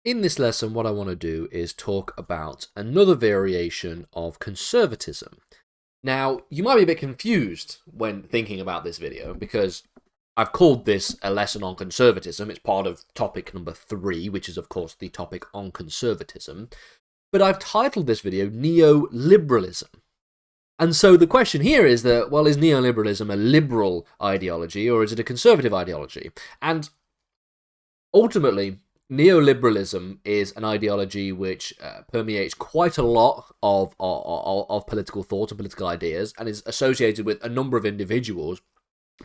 In this lesson, what I want to do is talk about another variation of conservatism. Now, you might be a bit confused when thinking about this video because I've called this a lesson on conservatism. It's part of topic number 3, which is, of course, the topic on conservatism. But I've titled this video Neoliberalism. And so the question here is that, well, is neoliberalism a liberal ideology or is it a conservative ideology? And ultimately, neoliberalism is an ideology which permeates quite a lot of political thought and political ideas and is associated with a number of individuals.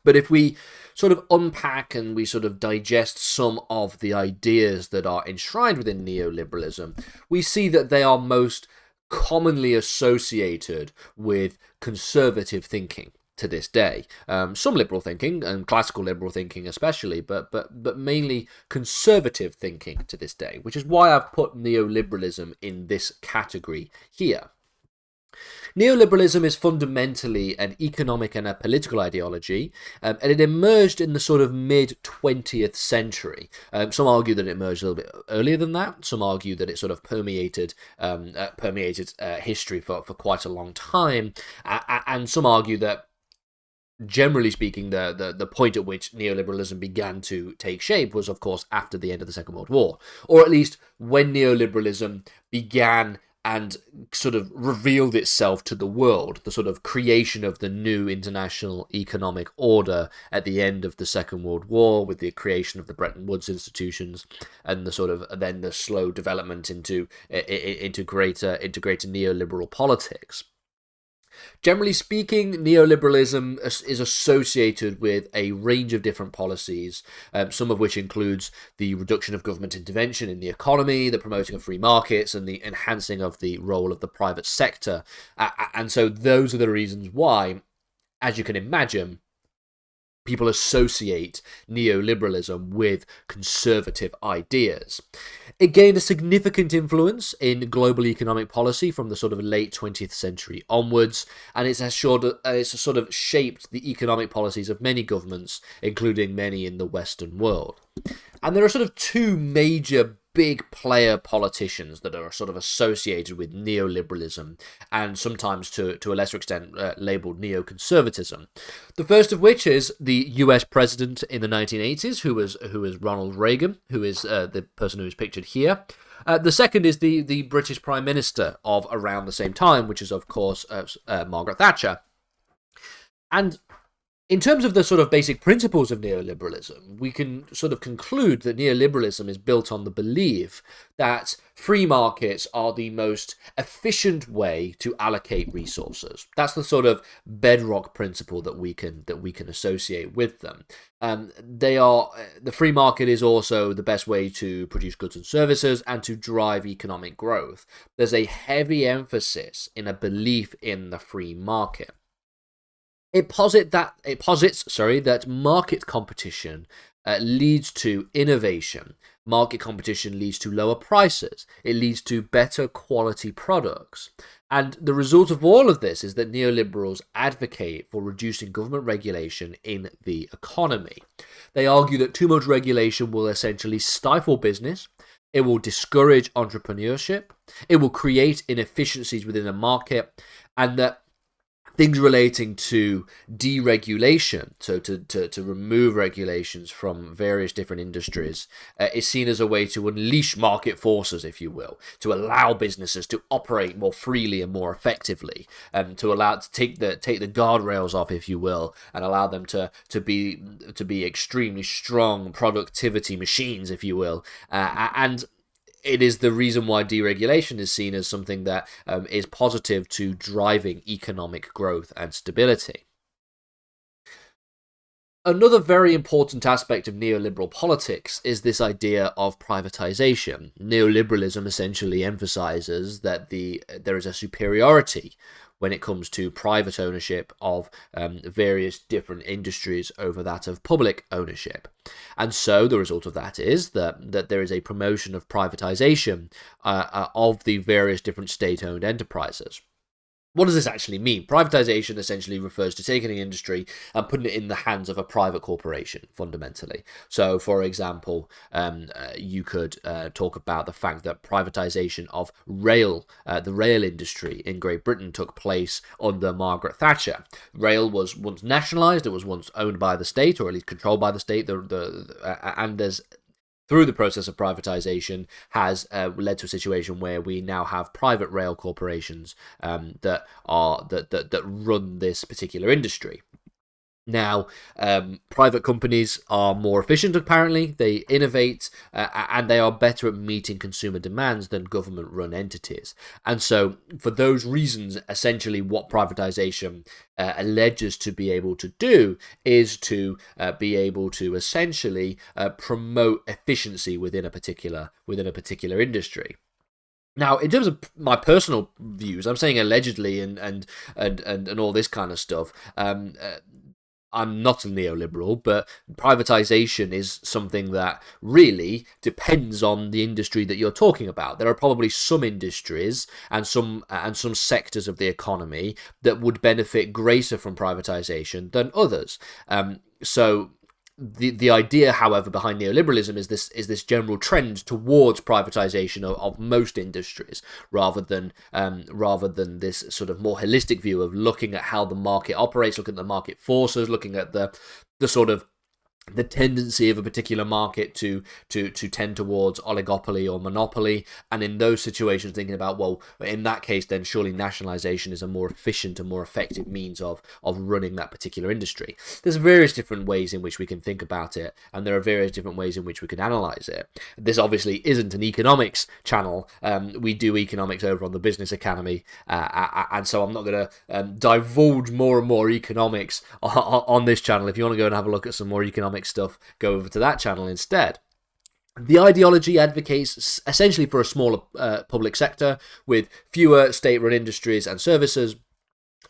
But if we sort of unpack and we sort of digest some of the ideas that are enshrined within neoliberalism, we see that they are most commonly associated with conservative thinking to this day. Some liberal thinking, and classical liberal thinking especially, but mainly conservative thinking to this day, which is why I've put neoliberalism in this category here. Neoliberalism is fundamentally an economic and a political ideology, and it emerged in the sort of mid-20th century. Some argue that it emerged a little bit earlier than that. Some argue that it sort of permeated history for quite a long time, and some argue that, generally speaking, the point at which neoliberalism began to take shape was, of course, after the end of the Second World War, or at least when neoliberalism began and sort of revealed itself to the world, the sort of creation of the new international economic order at the end of the Second World War, with the creation of the Bretton Woods institutions, and the sort of then the slow development into greater neoliberal politics. Generally speaking, neoliberalism is associated with a range of different policies, some of which includes the reduction of government intervention in the economy, the promoting of free markets, and the enhancing of the role of the private sector. And so those are the reasons why, as you can imagine, people associate neoliberalism with conservative ideas. It gained a significant influence in global economic policy from the sort of late 20th century onwards, and it's sort of shaped the economic policies of many governments, including many in the Western world. And there are sort of two major big player politicians that are sort of associated with neoliberalism, and sometimes to a lesser extent labelled neoconservatism. The first of which is the US president in the 1980s, who was Ronald Reagan, who is the person who is pictured here. The second is the British Prime Minister of around the same time, which is, of course, Margaret Thatcher. And in terms of the sort of basic principles of neoliberalism, we can sort of conclude that neoliberalism is built on the belief that free markets are the most efficient way to allocate resources. That's the sort of bedrock principle that we can associate with them. The free market is also the best way to produce goods and services and to drive economic growth. There's a heavy emphasis in a belief in the free market. It posits that market competition leads to innovation. Market competition leads to lower prices. It leads to better quality products. And the result of all of this is that neoliberals advocate for reducing government regulation in the economy. They argue that too much regulation will essentially stifle business. It will discourage entrepreneurship. It will create inefficiencies within a market, and that things relating to deregulation, so to remove regulations from various different industries, is seen as a way to unleash market forces, if you will, to allow businesses to operate more freely and more effectively, and to take the guardrails off, if you will, and allow them to be extremely strong productivity machines, if you will, and it is the reason why deregulation is seen as something that is positive to driving economic growth and stability. Another very important aspect of neoliberal politics is this idea of privatization. Neoliberalism essentially emphasizes that there is a superiority when it comes to private ownership of various different industries over that of public ownership. And so the result of that is that there is a promotion of privatization of the various different state-owned enterprises. What does this actually mean? Privatization essentially refers to taking an industry and putting it in the hands of a private corporation, fundamentally. So, for example, you could talk about the fact that privatization of the rail industry in Great Britain took place under Margaret Thatcher. Rail was once nationalised, it was once owned by the state, or at least controlled by the state, and there's through the process of privatization has led to a situation where we now have private rail corporations that run this particular industry. Now, private companies are more efficient, apparently. They innovate, and they are better at meeting consumer demands than government-run entities. And so, for those reasons, essentially what privatization alleges to be able to do is to be able to essentially promote efficiency within a particular industry. Now, in terms of my personal views, I'm saying allegedly and all this kind of stuff. I'm not a neoliberal, but privatization is something that really depends on the industry that you're talking about. There are probably some industries and some sectors of the economy that would benefit greater from privatization than others. So the idea, however, behind neoliberalism is this general trend towards privatization of most industries, rather than this sort of more holistic view of looking at how the market operates, looking at the market forces, looking at the sort of the tendency of a particular market to tend towards oligopoly or monopoly, and in those situations thinking about, well, in that case then surely nationalization is a more efficient and more effective means of running that particular industry. There's various different ways in which we can think about it, and there are various different ways in which we can analyze it. This obviously isn't an economics channel. We do economics over on the Business Academy, and so I'm not going to divulge more and more economics on this channel. If you want to go and have a look at some more economic stuff, go over to that channel instead. The ideology advocates essentially for a smaller public sector with fewer state-run industries and services.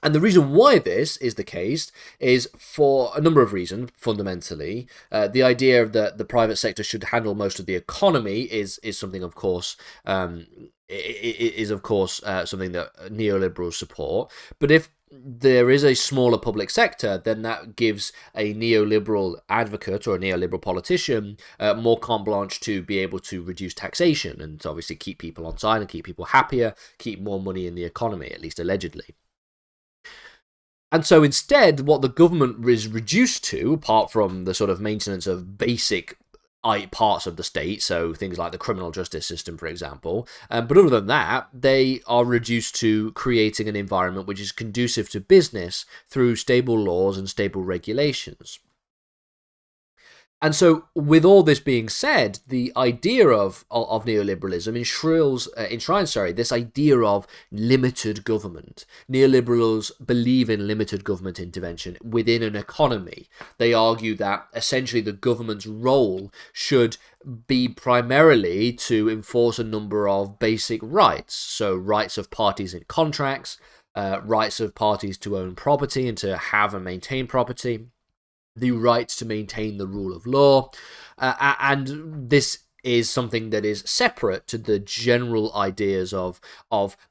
And the reason why this is the case is for a number of reasons, fundamentally. The idea that the private sector should handle most of the economy is something, of course, something that neoliberals support. But if there is a smaller public sector, then that gives a neoliberal advocate or a neoliberal politician more carte blanche to be able to reduce taxation and to obviously keep people on side and keep people happier, keep more money in the economy, at least allegedly. And so instead, what the government is reduced to, apart from the sort of maintenance of basic parts of the state, so things like the criminal justice system, for example. But other than that, they are reduced to creating an environment which is conducive to business through stable laws and stable regulations. And so, with all this being said, the idea of neoliberalism enshrines this idea of limited government. Neoliberals believe in limited government intervention within an economy. They argue that essentially the government's role should be primarily to enforce a number of basic rights. So, rights of parties in contracts, rights of parties to own property and to have and maintain property, the right to maintain the rule of law, and this is something that is separate to the general ideas of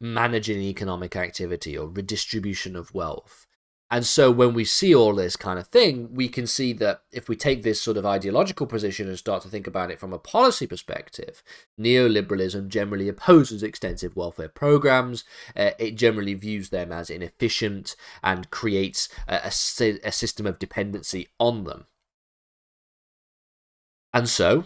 managing economic activity or redistribution of wealth. And so when we see all this kind of thing, we can see that if we take this sort of ideological position and start to think about it from a policy perspective, neoliberalism generally opposes extensive welfare programs. It generally views them as inefficient and creates a system of dependency on them. And so,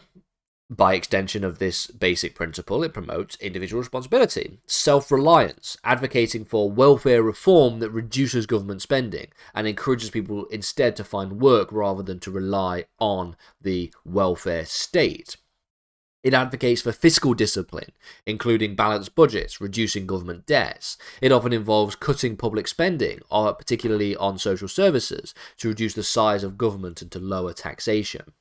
by extension of this basic principle, it promotes individual responsibility, self-reliance, advocating for welfare reform that reduces government spending and encourages people instead to find work rather than to rely on the welfare state. It advocates for fiscal discipline, including balanced budgets, reducing government debts. It often involves cutting public spending, particularly on social services, to reduce the size of government and to lower taxation.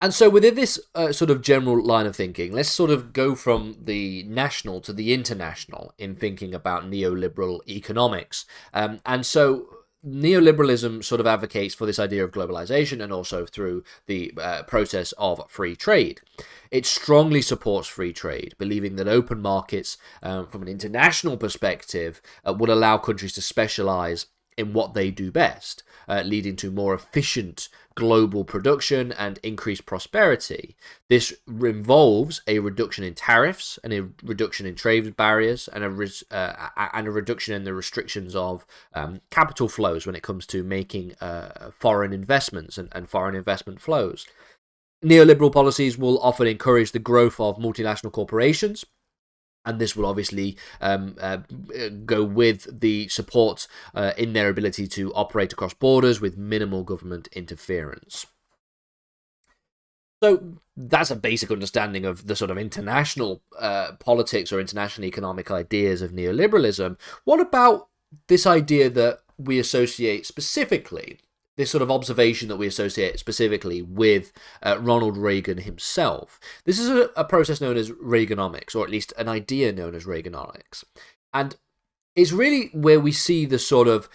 And so within this sort of general line of thinking, let's sort of go from the national to the international in thinking about neoliberal economics. And so neoliberalism sort of advocates for this idea of globalization and also through the process of free trade. It strongly supports free trade, believing that open markets, from an international perspective, would allow countries to specialize in what they do best, leading to more efficient global production and increased prosperity. This involves a reduction in tariffs and a reduction in trade barriers and a reduction in the restrictions of capital flows when it comes to making foreign investments and foreign investment flows. Neoliberal policies will often encourage the growth of multinational corporations, and this will obviously go with the support in their ability to operate across borders with minimal government interference. So that's a basic understanding of the sort of international politics or international economic ideas of neoliberalism. What about this idea that we associate specifically, this sort of observation that we associate specifically with Ronald Reagan himself? This is a process known as Reaganomics, or at least an idea known as Reaganomics. And it's really where we see the sort of,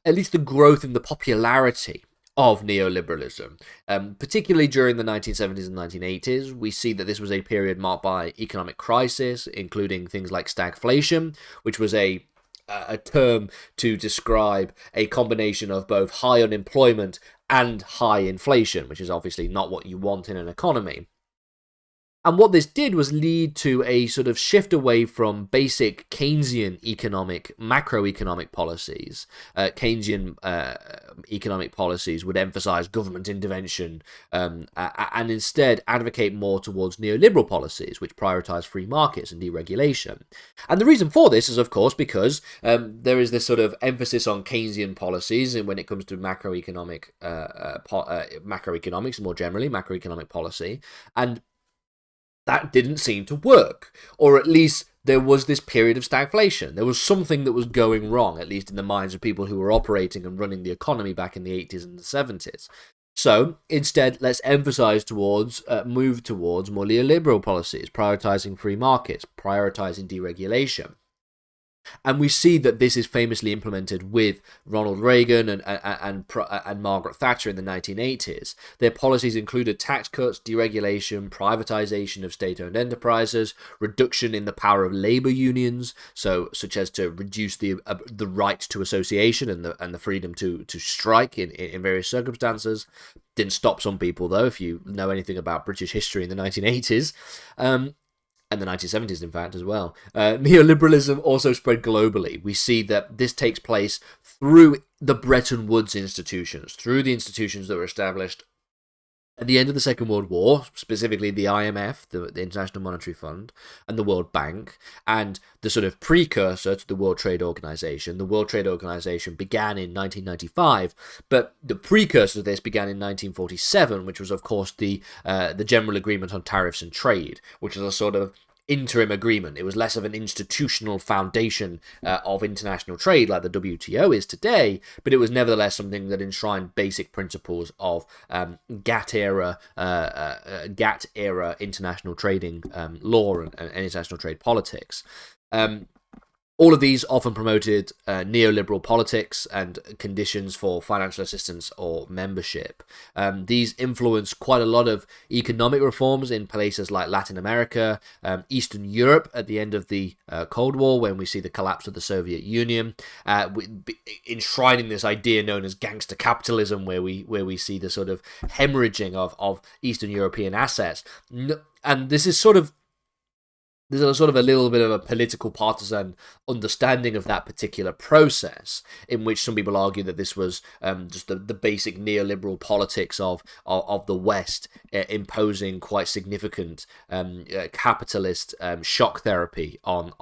at least the growth in the popularity of neoliberalism. Particularly during the 1970s and 1980s, we see that this was a period marked by economic crisis, including things like stagflation, which was a term to describe a combination of both high unemployment and high inflation, which is obviously not what you want in an economy. And what this did was lead to a sort of shift away from basic Keynesian macroeconomic policies. Keynesian economic policies would emphasize government intervention and instead advocate more towards neoliberal policies, which prioritize free markets and deregulation. And the reason for this is, of course, because there is this sort of emphasis on Keynesian policies and when it comes to macroeconomics more generally, macroeconomic policy, and that didn't seem to work, or at least there was this period of stagflation. There was something that was going wrong, at least in the minds of people who were operating and running the economy back in the 80s and the 70s. So instead, let's emphasize move towards more neoliberal policies, prioritizing free markets, prioritizing deregulation. And we see that this is famously implemented with Ronald Reagan and Margaret Thatcher in the 1980s. Their policies included tax cuts, deregulation, privatization of state-owned enterprises, reduction in the power of labor unions, such as to reduce the right to association and the freedom to strike in various circumstances. Didn't stop some people, though, if you know anything about British history in the 1980s. And the 1970s, in fact, as well. Neoliberalism also spread globally. We see that this takes place through the Bretton Woods institutions, through the institutions that were established at the end of the Second World War, specifically the IMF, the International Monetary Fund, and the World Bank, and the sort of precursor to the World Trade Organization. The World Trade Organization began in 1995, but the precursor to this began in 1947, which was, of course, the General Agreement on Tariffs and Trade, which was a sort of interim agreement. It was less of an institutional foundation of international trade like the WTO is today, but it was nevertheless something that enshrined basic principles of GATT-era international trading law and international trade politics. All of these often promoted neoliberal politics and conditions for financial assistance or membership. These influenced quite a lot of economic reforms in places like Latin America, Eastern Europe at the end of the Cold War, when we see the collapse of the Soviet Union, enshrining this idea known as gangster capitalism, where we see the sort of hemorrhaging of Eastern European assets. And this is there's a sort of a little bit of a political partisan understanding of that particular process, in which some people argue that this was just the basic neoliberal politics of the West imposing quite significant capitalist shock therapy on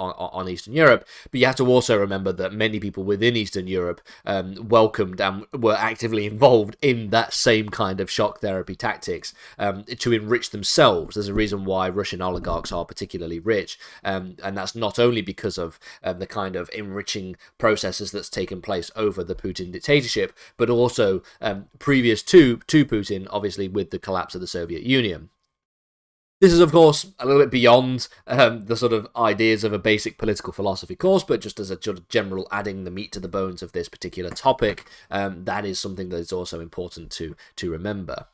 Eastern Europe. But you have to also remember that many people within Eastern Europe welcomed and were actively involved in that same kind of shock therapy tactics to enrich themselves. There's a reason why Russian oligarchs are particularly rich. And that's not only because of the kind of enriching processes that's taken place over the Putin dictatorship, but also previous to Putin, obviously, with the collapse of the Soviet Union. This is, of course, a little bit beyond the sort of ideas of a basic political philosophy course, but just as a sort of general adding the meat to the bones of this particular topic, that is something that is also important to remember.